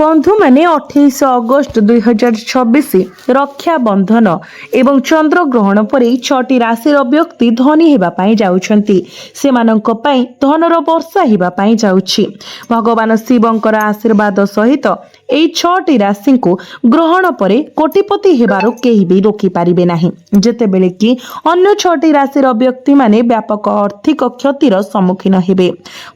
बंधु माने 28 अगस्त 2026 रक्षा बंधन एवं चंद्र ग्रहण पर 6टी राशि व्यक्ति धनी हेबाई जाउछंती सेमानंक पई धनर वर्षा हेबाई जाउछि। भगवान शिवंकर आशीर्वाद सहित एई 6टी राशि को ग्रहण पर कोटिपति हेबारो केही भी रोकी पारिबे नाही, जेतेबेले कि अन्य 6टी राशि व्यक्ति माने व्यापक आर्थिक क्षतिर सम्मुखीन हेबे।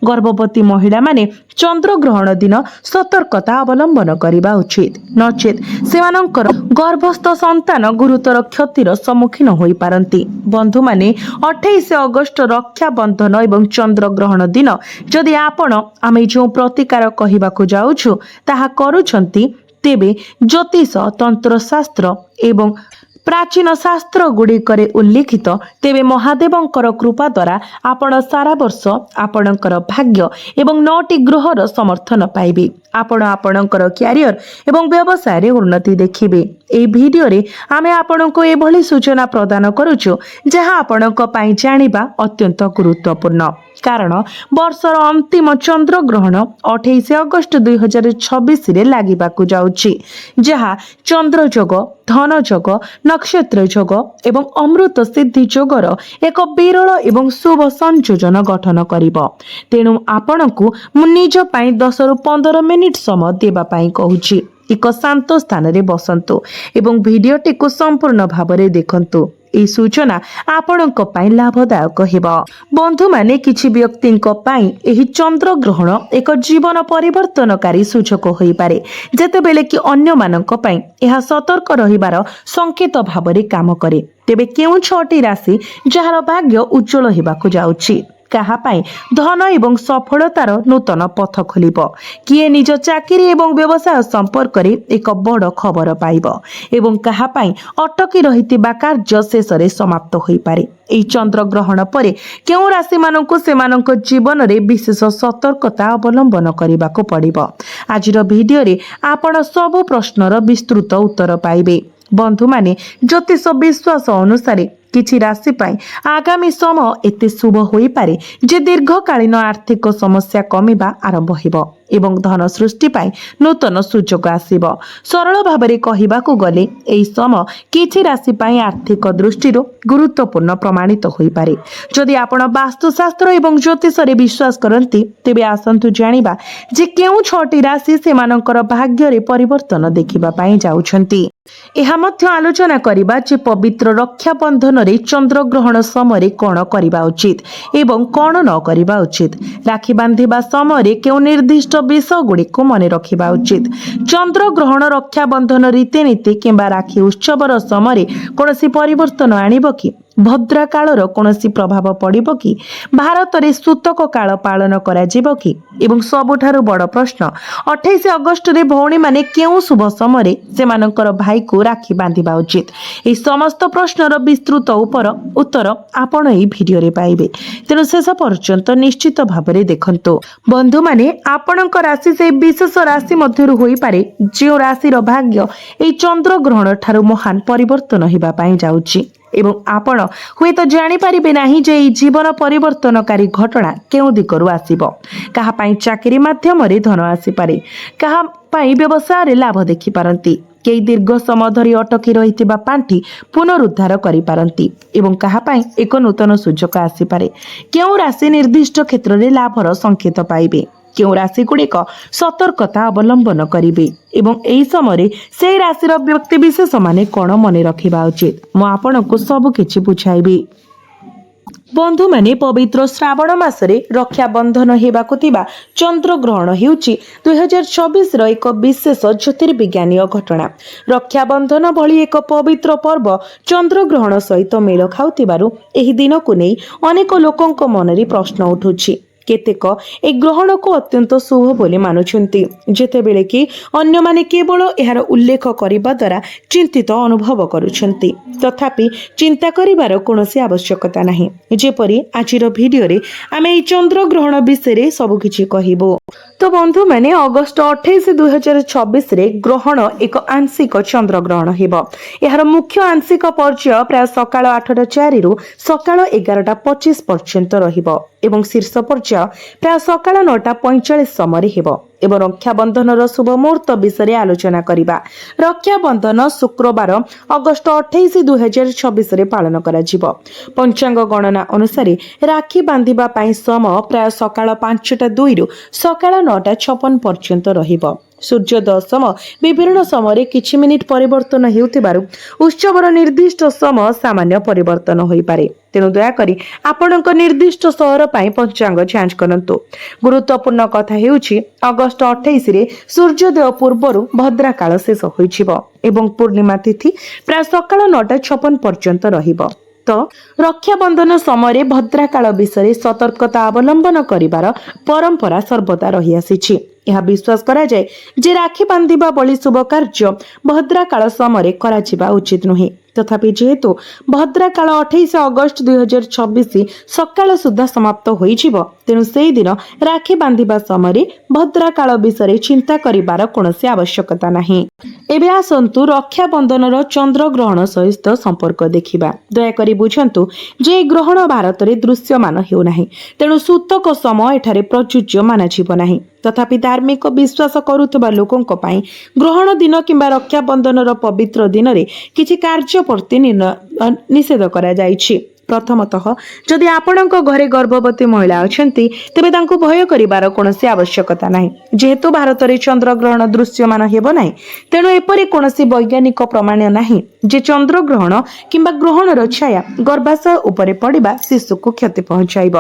गर्भवती महिला माने चंद्र ग्रहण दिन सतर्कता अवलंबन करने उचित, नचेत सेमानंकर गर्भस्थ संतान गुरुतर क्षतिर सम्मुखीन होई पारंती। बंधु माने 28 अगस्त रक्षा बंधन एवं चंद्र ग्रहण दिन जदि आपण आमे जो प्रतिकार कहिबाकु जाउछु ताहा करूछंती तेबे ज्योतिष तंत्र शास्त्र एवं प्राचीन शास्त्र गुड़िकरे उल्लिखित तेबे महादेवंकर कृपा द्वारा आपण सारा वर्ष आपणकर भाग्य एवं 9टी ग्रहर समर्थन पाइबे। आपण आपणकर क्यारियर एवं व्यवसाय रे उन्नति देखिबे। एई भिडियो रे आमे आपणको एभली सूचना प्रदान करूछु जहा आपणक पई जानिबा अत्यंत गुरुत्वपूर्ण, कारण वर्षर अंतिम चंद्र ग्रहण 28 अगस्त 2026 रे लागिबाकु जाउछि, जहा चंद्र जोग, धन जोग, नक्षत्र जोग एवं अमृत सिद्धि जोगर एक विरल एवं शुभ संयोजन गठन करिबो। तेणु आपणकु निज पई 10 रु 15 मिनिट समय देबा पई कहूछि। एक शांत स्थान रे बसंतु एवं भिडियोटी को संपूर्ण भाबरे देखंतु। এই सूचना आपणक पई लाभदायक हेबो। बंधु माने किछि व्यक्तिंक पई एही चंद्र ग्रहण एक जीवन परिवर्तनकारी सूचक होई पारे, जेतेबेले कि अन्य मानक पई एहा सतर्क रहिबार संकेत भाबरे काम करे। तेबे केउ 6टी राशि जहार भाग्य उज्जवल हेबाकु जाउछि, कहा पाई धन एवं सफलतार नूतन पथ खोलिब, किए निज चाकरी एवं व्यवसाय संपर्क रे एक बड़ खबर पाइब एवं कहा पाई अटकी रहितिबा कार्य शेष रे समाप्त होई पारे। एई चंद्र ग्रहण परे केउ राशि मानकु सेमानक जीवन रे विशेष सतर्कता अवलंबन करिबाकु पड़िबो। आजिर भिडियो रे आपण सब प्रश्नर विस्तृत उत्तर पाइबे। बंधु माने ज्योतिष विश्वास अनुसार किछि राशि पाई आगामी समय एते शुभ होई पारे जे दीर्घकालीन आर्थिक समस्या कमिबा आरंभ हेबो एवं धन सृष्टि पाई नूतन सुजोग आसीबो। सरल भाबरे कहिबाकु गले एई समय किछि राशि पाई आर्थिक दृष्टिरो गुरुत्वपूर्ण प्रमाणित होई पारे। जदि आपण वास्तुशास्त्र एवं ज्योतिष रे विश्वास करंती तेबे आसंतु जानिबा जे केउ 6टी राशि सेमानकर भाग्य रे परिवर्तन देखिबा पाई जाउछंती। एहा मध्य आलोचना करिबा जे पवित्र रक्षा बंधन रे चंद्र ग्रहण समय कोन करिबा उचित एवं कोन न करिबा उचित। राखी बांधिबा समय केउ निर्दिष्ट विषय गुडी को मने रखिबा उचित। चंद्र ग्रहण रक्षा बंधन रीतिनीति किंबा राखी उत्सवर समय कोनसी परिवर्तन आनिबो कि भद्रा कालर कोनसी प्रभाव पड़िबो कि भारत रे सूतक काल पालन करा जिवो कि एवं सबुठारु बड़ प्रश्न 28 अगस्त रे भौणी माने केउ शुभ समय सेमानकर भाई को राखी बांधिबा उचित। ए समस्त प्रश्नर विस्तृत उत्तर आपण एई भिडियो रे पाइबे, तेनु शेष पर्यंत निश्चित भाबरे देखंतु। बंधु माने आपणक राशि से विशेष राशि मध्यरु होई पारे जे राशिर भाग्य एई चंद्र ग्रहण ठारु महान परिवर्तन हेबा पई जाउछि एवं आपण हुए तो जानी पारिबे नाही जे जीवन परिवर्तनकारी घटना केउ दिगरु आसीबो। कहा पाई चाकरी माध्यम रे धन आसी पारे, कहा पाई व्यवसाय रे लाभ देखि पारंती, केई दीर्घ समय धरि अटकी रहितिबा पांठी पुनरुद्धार करि पारंती एवं कहा पाई एक नूतन सुजोग आसी पारे। केउ राशि निर्दिष्ट क्षेत्र रे लाभर संकेत पाइबे, केउ राशि गुड़िक सतर्कता अवलंबन करिवे एवं एई समय से राशिर व्यक्ति विशेष माने कोन मने रखिबा उचित मु आपनकु सब किछि बुझाइबी। बंधु माने पवित्र श्रावण मासरे रक्षा बंधन हेबाकु थिबा चंद्र ग्रहण हेउची 2024 रो एक विशेष ज्योतिर्विज्ञानीय घटना। रक्षा बंधन भली एक पवित्र पर्व चंद्र ग्रहण सहित मेल खाउथिबारु एही दिनकु नै अनेक लोकंक मनरे प्रश्न उठुछि। केतेक ए ग्रहण को अत्यंत शुभ बोली मानुछंती, जेतेबेले कि अन्य माने केवल एहार उल्लेख करिबा द्वारा चिंतित अनुभव करूछंती। तथापि चिंता करिबार कोनोसी आवश्यकता नाही, जेपरि आजिर भिडियो रे आमे ए चंद्र ग्रहण विषय सब किछि कहिबो। तो बंधु माने अगस्त 28 2026 रे ग्रहण एक आंशिक चंद्र ग्रहण हेबो। एहार मुख्य आंशिक पर्याय प्राय सकाळ 8:04 रु सकाळ 11:25 पर्यंत रहिबो एवं शीर्ष पर्याय प्राय सकाळ 9:45 समय हेबो। ଏବଂ ରକ୍ଷାବନ୍ଧନର ଶୁଭ ମୁହୂର୍ତ୍ତ ବିଷୟରେ ଆଲୋଚନା କରିବା। ରକ୍ଷାବନ୍ଧନ ଶୁକ୍ରବାର ଅଗଷ୍ଟ 28, 2026 ପାଳନ କରାଯିବ। ପଞ୍ଚାଙ୍ଗ ଗଣନା ଅନୁସାରେ ରାକ୍ଷୀ ବାନ୍ଧିବା ପାଇଁ ସମୟ ପ୍ରାୟ ସକାଳ 5:02 ସକାଳ 9:56 ପର୍ଯ୍ୟନ୍ତ ରହିବ। ସୂର୍ଯ୍ୟୋଦୟ ସମୟ ବିଭିନ୍ନ ସମୟରେ କିଛି ମିନିଟ୍ ପରିବର୍ତ୍ତନ ହେଉଥିବାରୁ ଉତ୍ସବର ନିର୍ଦ୍ଦିଷ୍ଟ ସମୟ ସାମାନ୍ୟ ପରିବର୍ତ୍ତନ ହୋଇପାରେ। ତେଣୁ ଦୟାକରି ଆପଣଙ୍କ ନିର୍ଦ୍ଦିଷ୍ଟ ସହର ପାଇଁ ପଞ୍ଚାଙ୍ଗ ଯାଞ୍ଚ କରନ୍ତୁ। ଗୁରୁତ୍ୱପୂର୍ଣ୍ଣ କଥା ହେଉଛି ଅଗଷ୍ଟ 28ରେ ସୂର୍ଯ୍ୟୋଦୟ ପୂର୍ବରୁ ଭଦ୍ରାକାଳ ଶେଷ ହୋଇଯିବ ଏବଂ ପୂର୍ଣ୍ଣିମା ତିଥି ପ୍ରାୟ ସକାଳ 9:56 ପର୍ଯ୍ୟନ୍ତ ରହିବ। ତ ରକ୍ଷାବନ୍ଧନ ସମୟରେ ଭଦ୍ରାକାଳ ବିଷୟରେ ସତର୍କତା ଅବଲମ୍ବନ କରିବାର ପରମ୍ପରା ସର୍ବଦା ରହିଆସିଛି। ଏହା ବିଶ୍ୱାସ କରାଯାଏ ଯେ ରାକ୍ଷୀ ବାନ୍ଧିବା ଭଳି ଶୁଭ କାର୍ଯ୍ୟ ଭଦ୍ରାକାଳ ସମୟରେ କରାଯିବା ଉଚିତ ନୁହେଁ। ତଥାପି ଯେହେତୁ ଭଦ୍ରାକାଳ 28 ଅଗଷ୍ଟ 2026 ସକାଳ ସୁଦ୍ଧା ସମାପ୍ତ ହୋଇଯିବ, ତେଣୁ ସେହିଦିନ ରାକ୍ଷୀ ବାନ୍ଧିବା ସମୟରେ ଭଦ୍ରାକାଳ ବିଷୟରେ ଚିନ୍ତା କରିବାର କୌଣସି ଆବଶ୍ୟକତା ନାହିଁ। ଏବେ ଆସନ୍ତୁ ରକ୍ଷାବନ୍ଧନର ଚନ୍ଦ୍ରଗ୍ରହଣ ସହିତ ସମ୍ପର୍କ ଦେଖିବା। ଦୟାକରି ବୁଝନ୍ତୁ ଯେ ଏହି ଗ୍ରହଣ ଭାରତରେ ଦୃଶ୍ୟମାନ ହେଉନାହିଁ, ତେଣୁ ସୂତକ ସମୟ ଏଠାରେ ପ୍ରଯୁଜ୍ୟ ମାନାଯିବ ନାହିଁ। ତଥାପି ଧାର୍ମିକ ବିଶ୍ୱାସ କରୁଥିବା ଲୋକଙ୍କ ପାଇଁ ଗ୍ରହଣ ଦିନ କିମ୍ବା ରକ୍ଷାବନ୍ଧନର ପବିତ୍ର ଦିନରେ କିଛି କାର୍ଯ୍ୟ ପ୍ରତି ନିଷେଧ କରାଯାଇଛି। ପ୍ରଥମତଃ, ଯଦି ଆପଣଙ୍କ ଘରେ ଗର୍ଭବତୀ ମହିଳା ଅଛନ୍ତି ତେବେ ତାଙ୍କୁ ଭୟ କରିବାର କୌଣସି ଆବଶ୍ୟକତା ନାହିଁ। ଯେହେତୁ ଭାରତରେ ଚନ୍ଦ୍ରଗ୍ରହଣ ଦୃଶ୍ୟମାନ ହେବ ନାହିଁ, ତେଣୁ ଏପରି କୌଣସି ବୈଜ୍ଞାନିକ ପ୍ରମାଣ ନାହିଁ ଯେ ଚନ୍ଦ୍ରଗ୍ରହଣ କିମ୍ବା ଗ୍ରହଣର ଛାୟା ଗର୍ଭାଶୟ ଉପରେ ପଡ଼ିବା ଶିଶୁକୁ କ୍ଷତି ପହଞ୍ଚାଇବ।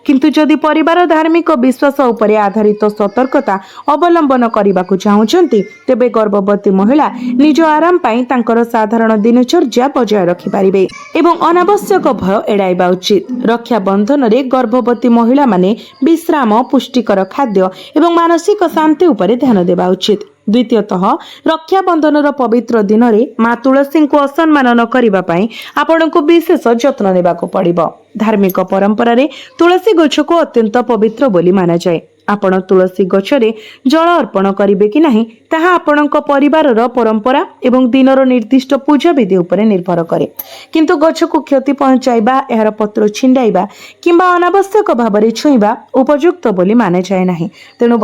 କିନ୍ତୁ ଯଦି ପରିବାର ଧାର୍ମିକ ବିଶ୍ୱାସ ଉପରେ ଆଧାରିତ ସତର୍କତା ଅବଲମ୍ବନ କରିବାକୁ ଚାହୁଁଛନ୍ତି, ତେବେ ଗର୍ଭବତୀ ମହିଳା ନିଜ ଆରାମ ପାଇଁ ତାଙ୍କର ସାଧାରଣ ଦିନଚର୍ଯ୍ୟା ବଜାୟ ରଖିପାରିବେ ଏବଂ ଅନାବଶ୍ୟକ ଭୟ ଏଡ଼ାଇବା ଉଚିତ। ରକ୍ଷାବନ୍ଧନରେ ଗର୍ଭବତୀ ମହିଳାମାନେ ବିଶ୍ରାମ, ପୁଷ୍ଟିକର ଖାଦ୍ୟ ଏବଂ ମାନସିକ ଶାନ୍ତି ଉପରେ ଧ୍ୟାନ ଦେବା ଉଚିତ। ଦ୍ୱିତୀୟତଃ, ରକ୍ଷାବନ୍ଧନର ପବିତ୍ର ଦିନରେ ମା ତୁଳସୀଙ୍କୁ ଅସମ୍ମାନ ନ କରିବା ପାଇଁ ଆପଣଙ୍କୁ ବିଶେଷ ଯତ୍ନ ନେବାକୁ ପଡ଼ିବ। ଧାର୍ମିକ ପରମ୍ପରାରେ ତୁଳସୀ ଗଛକୁ ଅତ୍ୟନ୍ତ ପବିତ୍ର ବୋଲି ମାନାଯାଏ। ଆପଣ ତୁଳସୀ ଗଛରେ ଜଳ ଅର୍ପଣ କରିବେ କି ନାହିଁ ତାହା ଆପଣଙ୍କ ପରିବାରର ପରମ୍ପରା ଏବଂ ଦିନର ନିର୍ଦ୍ଦିଷ୍ଟ ପୂଜା ବିଧି ଉପରେ ନିର୍ଭର କରେ। କିନ୍ତୁ ଗଛକୁ କ୍ଷତି ପହଞ୍ଚାଇବା, ଏହାର ପତ୍ର ଛିଣ୍ଡାଇବା କିମ୍ବା ଅନାବଶ୍ୟକ ଭାବରେ ଛୁଇଁବା ଉପଯୁକ୍ତ ବୋଲି ମାନାଯାଏ ନାହିଁ। ତେଣୁ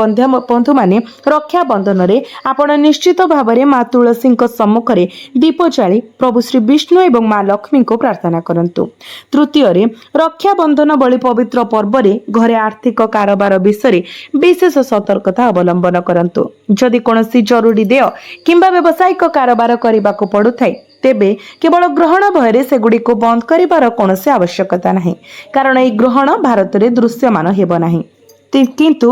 ବନ୍ଧୁମାନେ, ରକ୍ଷାବନ୍ଧନରେ ଆପଣ ନିଶ୍ଚିତ ଭାବରେ ମା ତୁଳସୀଙ୍କ ସମ୍ମୁଖରେ ଦୀପ ଜାଳି ପ୍ରଭୁ ଶ୍ରୀ ବିଷ୍ଣୁ ଏବଂ ମା ଲକ୍ଷ୍ମୀଙ୍କୁ ପ୍ରାର୍ଥନା କରନ୍ତୁ। ତୃତୀୟରେ, ରକ୍ଷାବନ୍ଧନ ଭଳି ପବିତ୍ର ପର୍ବରେ ଘରେ ଆର୍ଥିକ କାରବାର ବିଷୟରେ ବିଶେଷ ସତର୍କତା ଅବଲମ୍ବନ କରନ୍ତୁ। ଯଦି କୌଣସି ଜରୁରୀ ଦେୟ କିମ୍ବା ବ୍ୟବସାୟିକ କାରବାର କରିବାକୁ ପଡୁଥାଏ, ତେବେ କେବଳ ଗ୍ରହଣ ଭୟରେ ସେଗୁଡ଼ିକୁ ବନ୍ଦ କରିବାର କୌଣସି ଆବଶ୍ୟକତା ନାହିଁ, କାରଣ ଏହି ଗ୍ରହଣ ଭାରତରେ ଦୃଶ୍ୟମାନ ହେବ ନାହିଁ। କିନ୍ତୁ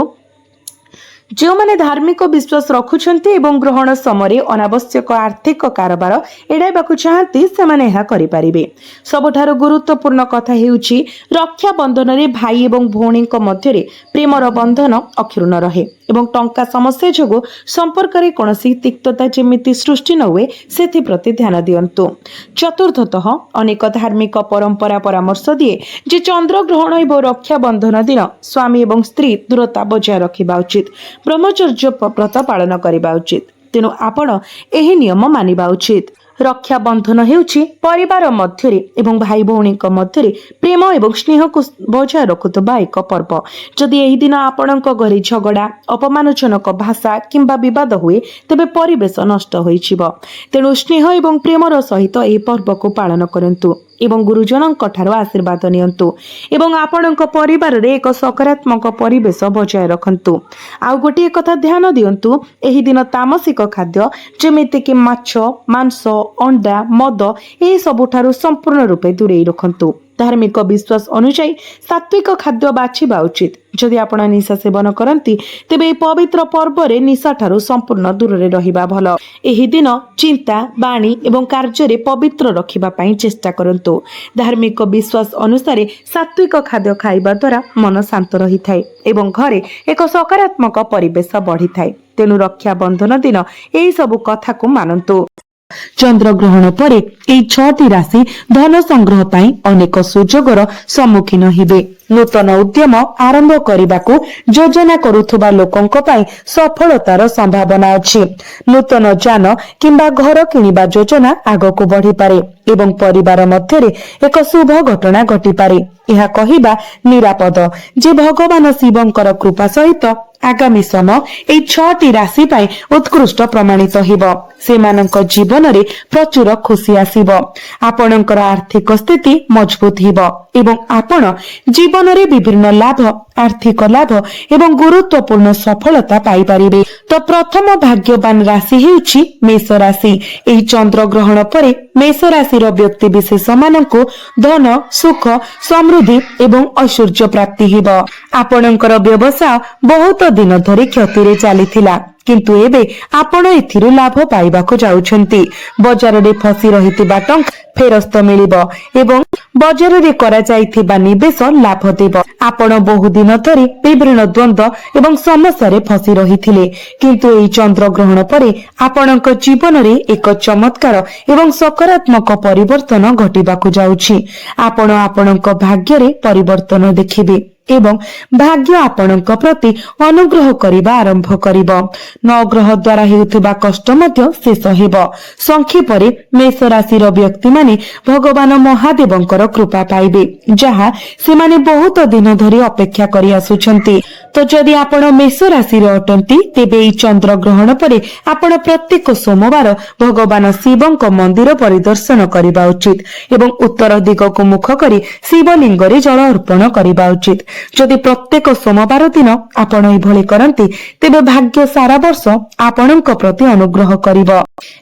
ଯେଉଁମାନେ ଧାର୍ମିକ ବିଶ୍ୱାସ ରଖୁଛନ୍ତି ଏବଂ ଗ୍ରହଣ ସମୟରେ ଅନାବଶ୍ୟକ ଆର୍ଥିକ କାରବାର ଏଡ଼ାଇବାକୁ ଚାହାନ୍ତି, ସେମାନେ ଏହା କରିପାରିବେ। ସବୁଠାରୁ ଗୁରୁତ୍ୱପୂର୍ଣ୍ଣ କଥା ହେଉଛି ରକ୍ଷାବନ୍ଧନରେ ଭାଇ ଏବଂ ଭଉଣୀଙ୍କ ମଧ୍ୟରେ ପ୍ରେମର ବନ୍ଧନ ଅକ୍ଷୁଣ୍ଣ ରହେ ଏବଂ ଟଙ୍କା ସମସ୍ୟା ଯୋଗୁଁ ସମ୍ପର୍କରେ କୌଣସି ତିକ୍ତତା ଯେମିତି ସୃଷ୍ଟି ନ ହୁଏ ସେଥିପ୍ରତି ଧ୍ୟାନ ଦିଅନ୍ତୁ। ଚତୁର୍ଥତଃ, ଅନେକ ଧାର୍ମିକ ପରମ୍ପରା ପରାମର୍ଶ ଦିଏ ଯେ ଚନ୍ଦ୍ରଗ୍ରହଣ ଏବଂ ରକ୍ଷାବନ୍ଧନ ଦିନ ସ୍ୱାମୀ ଏବଂ ସ୍ତ୍ରୀ ଦୂରତା ବଜାୟ ରଖିବା ଉଚିତ, ବ୍ରହ୍ମଚର୍ଯ୍ୟ ବ୍ରତ ପାଳନ କରିବା ଉଚିତ। ତେଣୁ ଆପଣ ଏହି ନିୟମ ମାନିବା ଉଚିତ। ରକ୍ଷାବନ୍ଧନ ହେଉଛି ପରିବାର ମଧ୍ୟରେ ଏବଂ ଭାଇ ଭଉଣୀଙ୍କ ମଧ୍ୟରେ ପ୍ରେମ ଏବଂ ସ୍ନେହକୁ ବଜାୟ ରଖୁଥିବା ଏକ ପର୍ବ। ଯଦି ଏହି ଦିନ ଆପଣଙ୍କ ଘରେ ଝଗଡ଼ା, ଅପମାନଜନକ ଭାଷା କିମ୍ବା ବିବାଦ ହୁଏ, ତେବେ ପରିବେଶ ନଷ୍ଟ ହୋଇଯିବ। ତେଣୁ ସ୍ନେହ ଏବଂ ପ୍ରେମର ସହିତ ଏହି ପର୍ବକୁ ପାଳନ କରନ୍ତୁ ଏବଂ ଗୁରୁଜନଙ୍କ ଠାରୁ ଆଶୀର୍ବାଦ ନିଅନ୍ତୁ ଏବଂ ଆପଣଙ୍କ ପରିବାରରେ ଏକ ସକାରାତ୍ମକ ପରିବେଶ ବଜାୟ ରଖନ୍ତୁ। ଆଉ ଗୋଟିଏ କଥା ଧ୍ୟାନ ଦିଅନ୍ତୁ, ଏହି ଦିନ ତାମସିକ ଖାଦ୍ୟ ଯେମିତିକି ମାଛ, ମାଂସ, ଅଣ୍ଡା, ମଦ ଏହି ସବୁଠାରୁ ସମ୍ପୂର୍ଣ୍ଣ ରୂପେ ଦୂରେଇ ରଖନ୍ତୁ। ଧାର୍ମିକ ବିଶ୍ୱାସ ଅନୁଯାୟୀ ସାତ୍ବିକ ଖାଦ୍ୟ ବାଛିବା ଉଚିତ। ଯଦି ଆପଣ ନିଶା ସେବନ କରନ୍ତି, ତେବେ ଏହି ପବିତ୍ର ପର୍ବରେ ନିଶା ଠାରୁ ସମ୍ପୂର୍ଣ୍ଣ ଦୂରରେ ରହିବା ଭଲ। ଏହି ଦିନ ଚିନ୍ତା, ବାଣୀ ଏବଂ କାର୍ଯ୍ୟରେ ପବିତ୍ର ରଖିବା ପାଇଁ ଚେଷ୍ଟା କରନ୍ତୁ। ଧାର୍ମିକ ବିଶ୍ୱାସ ଅନୁସାରେ ସାତ୍ବିକ ଖାଦ୍ୟ ଖାଇବା ଦ୍ୱାରା ମନ ଶାନ୍ତ ରହିଥାଏ ଏବଂ ଘରେ ଏକ ସକାରାତ୍ମକ ପରିବେଶ ବଢ଼ିଥାଏ। ତେଣୁ ରକ୍ଷାବନ୍ଧନ ଦିନ ଏହି ସବୁ କଥାକୁ ମାନନ୍ତୁ। ଚନ୍ଦ୍ରଗ୍ରହଣ ପରେ ଏହି 6ଟି ରାଶି ଧନ ସଂଗ୍ରହ ପାଇଁ ଅନେକ ସୁଯୋଗର ସମ୍ମୁଖୀନ ହେବେ। नूतन उद्यम आरंभ करने योजना करुवा लोकंक पई सफलतार संभावना अछि। नूतन जान किंबा घर किनिबा योजना आगको बढ़ी पारे एवं परिवार मध्यरे एक शुभ घटना घटी पारे। यह कहिबा निरापद जे भगवान शिवंकर कृपा सहित आगामी समय एई 6टी राशि पाई उत्कृष्ट प्रमाणित हिबो। सेमानक जीवन रे प्रचुर खुशी आसीबो। आपणकर आर्थिक स्थिति मजबूत हिबो एवं आपण जीवन रे विभिन्न लाभ आर्थिक लाभ एवं गुरुत्वपूर्ण सफलता पाई परिबे। तो प्रथम भाग्यवान राशि हेउछि मेष राशि। एही चंद्र ग्रहण परे मेष राशि रो व्यक्ति विशेष मानकु धन सुख समृद्धि एवं ऐश्वर्य प्राप्ति हिबो। आपणकर व्यवसाय बहुत दिन धरि क्षति रे चलीथिला किंतु एबे आपण एथिरु लाभ पाइबाको जाउछंती। बजार रे फसी रहितिबा टंका फेरस्त मिलिबो एवं बजार रे करा जाइथिबा निवेश लाभ देबो। आपण बहु दिन धरि विभिन्न द्वंद्व एवं समस्या रे फसी रहिथिले किंतु एई चंद्र ग्रहण परे आपणक जीवन रे एक चमत्कार एवं सकारात्मक परिवर्तन घटिबाको जाउछि। आपण आपणक भाग्य रे परिवर्तन देखिबे एवं भाग्य आपणक प्रति अनुग्रह करिबा आरंभ करिबो। नवग्रह द्वारा हेउथिबा कष्ट मध्य शेष हेबो। संक्षेपरे मेष राशि रो व्यक्ति माने भगवान महादेवंकर कृपा पाइबे जहा से माने बहुत दिन धरि अपेक्षा करि आसुछंती। तो जदि आपण मेष राशि रो अटंती तेबे एई चंद्र ग्रहण परे आपण प्रत्येक सोमवार भगवान शिवंक मंदिर परिदर्शन करिबा उचित एवं उत्तर दिगको मुख करी शिवलिंग रे जल अर्पण करिबा उचित। जदि प्रत्येक सोमवार दिन आपण एभली करंती तेबे भाग्य सारा वर्ष आपणक प्रति अनुग्रह करिवो।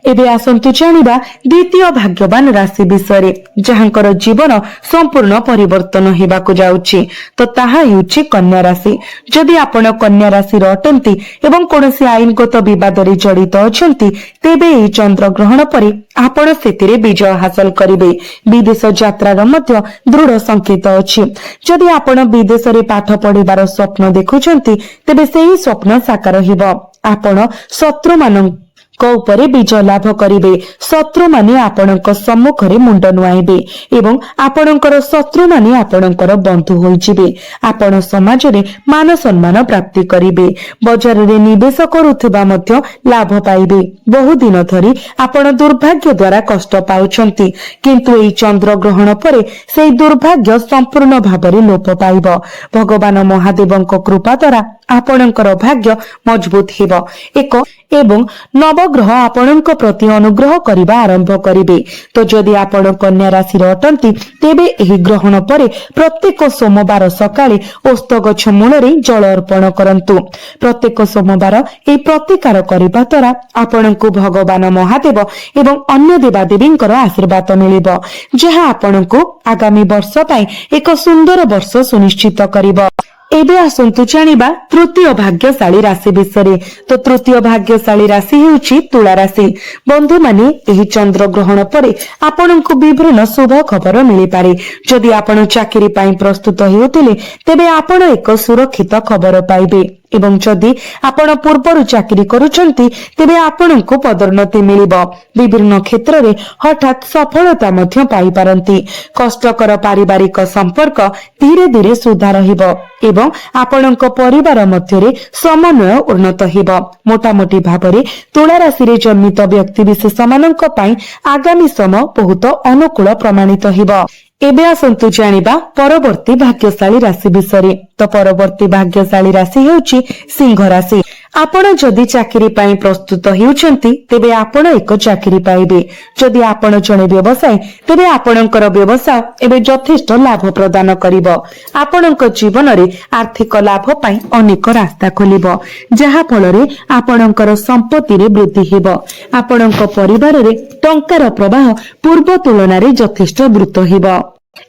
एबे आसंतु जानिबा द्वितीय भाग्यवान राशि विषय जहांकर जीवन संपूर्ण परिवर्तन हेबाकु जाउछि। तो ताहा हेउछि कन्या राशि। जदि आपण कन्या राशि रो अटंती एवं कोनोसी आईनगत विवाद रे जड़ित अछंती तेबे एई चंद्र ग्रहण परे आपण सेतिरे विजय हासिल करिवे। विदेश यात्रार मध्य दृढ़ संकेत अछि। जदि आपण विदेश रे पाठ पढ़िबार स्वप्न देखुछंती तेबे सेही स्वप्न साकार हिबो। आपण शत्रु मानक उपरे विजय लाभ करिवे। शत्रु माने आपणक सम्मुखरे मुंड नुआइबे एवं आपणकर शत्रु माने आपणकर बंधु होइजिबे। आपण समाज रे मान सम्मान प्राप्ति करिवे। बजार रे निवेश करुथिबा मध्य लाभ पाइबे। बहु दिन धरि आपण दुर्भाग्य द्वारा कष्ट पाउछंती किंतु एई चंद्र ग्रहण परे सेई दुर्भाग्य संपूर्ण भाबरे लोप पाइबो। भगवान महादेवंक कृपा द्वारा आपणकर भाग्य मजबूत हेबो। एक एवं नवग्रह आपणक प्रति अनुग्रह करिबा आरंभ करिवे। तो जदि आपण कन्या राशि रो अटंती तेबे एही ग्रहण परे प्रत्येक सोमवार सकाळे ओस्त गछ मूलरे जल अर्पण करंतु। प्रत्येक सोमवार एही प्रतिकार करिबा द्वारा आपणकु भगवान महादेव एवं अन्य देवादेवींकर आशीर्वाद मिलिबो जहा आपणकु आगामी वर्ष पई एक सुंदर वर्ष सुनिश्चित करिबो। एबे आसंतु जानिबा तृतीय भाग्यशाली राशि विषय। तो तृतीय भाग्यशाली राशि हेउछि तुला राशि। बंधु माने एही चंद्र ग्रहण परे आपणकु विभिन्न शुभ खबर मिलि पारे। जदि आपण चाकरी पई प्रस्तुत हेउथिले तेबे आपण एक सुरक्षित खबर पाइबे एवं जदि आपण पूर्वरु चाकरी करूछंती तेबे आपणकु पदोन्नति मिलिबो। विभिन्न क्षेत्र रे हठात सफलता मध्य पाई पारंती। कष्टकर पारिवारिक संपर्क धीरे धीरे सुधार हेबो एवं आपणक परिवार मध्यरे समन्वय उन्नत हेबो। मोटामोटी भाबरे तुला राशि रे जन्मित व्यक्ति विशेष मानक पई आगामी समय बहुत अनुकूल प्रमाणित हेबो। एबे आसंतु जानिबा परवर्ती भाग्यशाली राशि विषय। तो परवर्ती भाग्यशाली राशि हेउछि सिंह राशि। आपण जदि चाकरी पई प्रस्तुत हेउछंती तेबे आपण एक चाकरी पाइबे। जदि आपण जणे व्यवसायी तेबे आपणकर व्यवसाय एबे यथेष्ट लाभ प्रदान करिवो। आपणक जीवन रे आर्थिक लाभ पई अनेक रास्ता खोलिबो जहा फल रे आपणकर संपत्ति रे वृद्धि हेबो। आपणक परिवार रे टंकार प्रवाह पूर्व तुलना रे यथेष्ट द्रुत हेबो।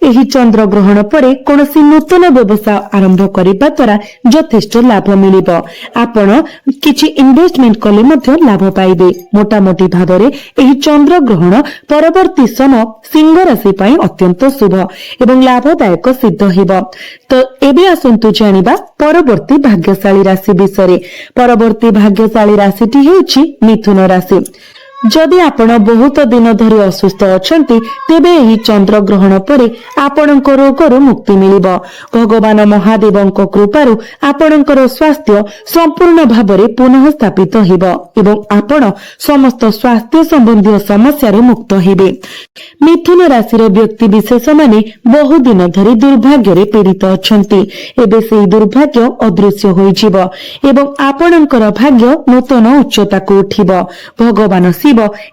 एही चंद्र ग्रहण परे कोनोसी नूतन व्यवसाय आरंभ करिबा द्वारा यथेष्ट लाभ मिलिबो। आपण किछि इन्वेस्टमेंट कले मध्य लाभ पाइबे। मोटामोटी भाबरे एही चंद्र ग्रहण परवर्ती समय सिंह राशि पई अत्यंत शुभ एवं लाभदायक सिद्ध हेबो। तो एबे आसंतु जानिबा परवर्ती भाग्यशाली राशि विषय। परवर्ती भाग्यशाली राशिटी हेउछि मिथुन राशि। जदि आपण बहुत दिन धरी असुस्थ अछंती तेबे एही चंद्र ग्रहण परे आपणक रोगरु मुक्ति मिलिब। भगवान महादेवଙ୍କ कृपारु आपणकर स्वास्थ्य संपूर्ण भाବରେ पुनः स्थापित हेब एवं आपण समस्त स्वास्थ्य संबंधी समस्या मुक्त हेबे। मिथुन राशि व्यक्ति विशेष माने बहु दिन धरी दुर्भाग्य रे पीड़ित अछंती। एबे सेही दुर्भाग्य अदृश्य होइजिब एवं आपणकर भाग्य नूतन उच्चता को उठिब। भगवान शिव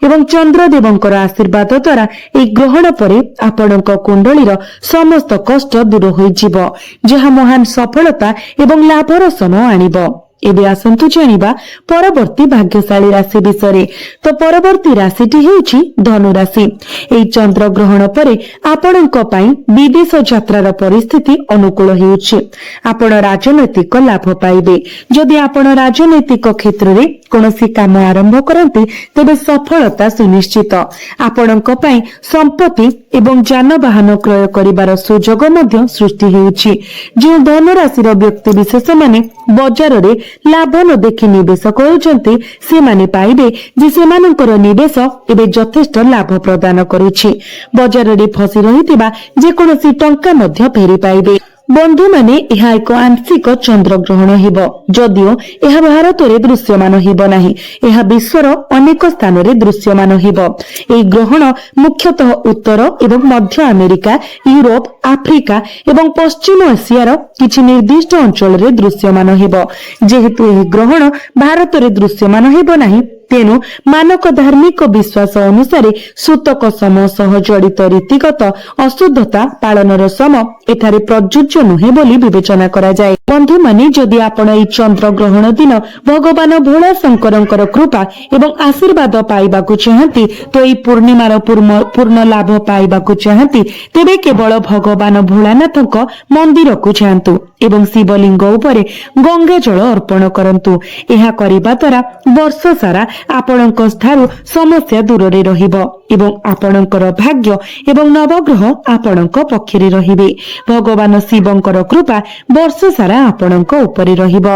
एवं चंद्रदेवଙ୍କର आशीर्वाद द्वारा ଏହି ग्रहण परे आपणଙ୍କ कुंडलीर समस्त कष्ट दूर होइजिब, जहा महान सफलता एवं लाभर समय आनिब। एबे आसंतु जानिबा परवर्ती भाग्यशाली राशि विषय। तो परवर्ती राशिटी हेउछि धनु राशि। एई चंद्र ग्रहण परे आपणଙ୍କ ପାଇଁ विदेश यात्रार परिस्थिति अनुकूल हेउछि। आपण राजनैतिक लाभ पाइबे। जदि आपण राजनैतिक क्षेत्र रे कोनोसी काम आरंभ करन्ते तेबे सफलता सुनिश्चित। आपणଙ୍କ ପାଇଁ संपत्ति एवं जानवाहन क्रय करिवार सुजोग मध्य सृष्टि हेउछि। जे धनु राशिर व्यक्ति विशेष माने बजार रे लाभ न देखि निवेश करुछन्ते से माने पाइबे जे सेमानकर निवेश एबे यथेष्ट लाभ प्रदान करुछि। बजार रे फसी रहितिबा जे कोनोसी टंका मध्य फेरी पाइबे। बंधु माने यह एक आंशिक चंद्र ग्रहण हेब, जदिओ यह भारत में दृश्यमान हेब नाही, यह विश्वर अनेक स्थान रे दृश्यमान हेब। एही ग्रहण मुख्यतः उत्तर एवं मध्य अमेरिका, यूरोप, आफ्रिका एवं पश्चिम एशियार किछि निर्दिष्ट अंचल रे दृश्यमान हेब। जेहेतु एही ग्रहण भारत रे दृश्यमान हेब नाही, तेणु मानक धार्मिक विश्वास अनुसार सूतक सम सह जड़ित रीतिगत अशुद्धता पालनर सम एठारे प्रযোज्य नुहे बोली विवेचना करा जाए। बंधु माने जदि आपण एई चंद्र ग्रहण दिन भगवान भोला शंकरंकर कृपा एवं आशीर्वाद पाइबाकु चाहती, तो एई पूर्णिमार पूर्ण लाभ पाइबाकु चाहती, तेबे केवल भगवान भोलानाथक मंदिर को जांतु एवं शिवलिंग उपरे गंगा जल अर्पण करंतु। एहा करिबा द्वारा वर्ष सारा आपणक स्थारु समस्या दूर रे रहिब एवं आपणकर भाग्य एवं नवग्रह आपणक पक्षरे रहिबे। भगवान शिवंकर कृपा वर्ष सारा आपणक उपरे रहिब।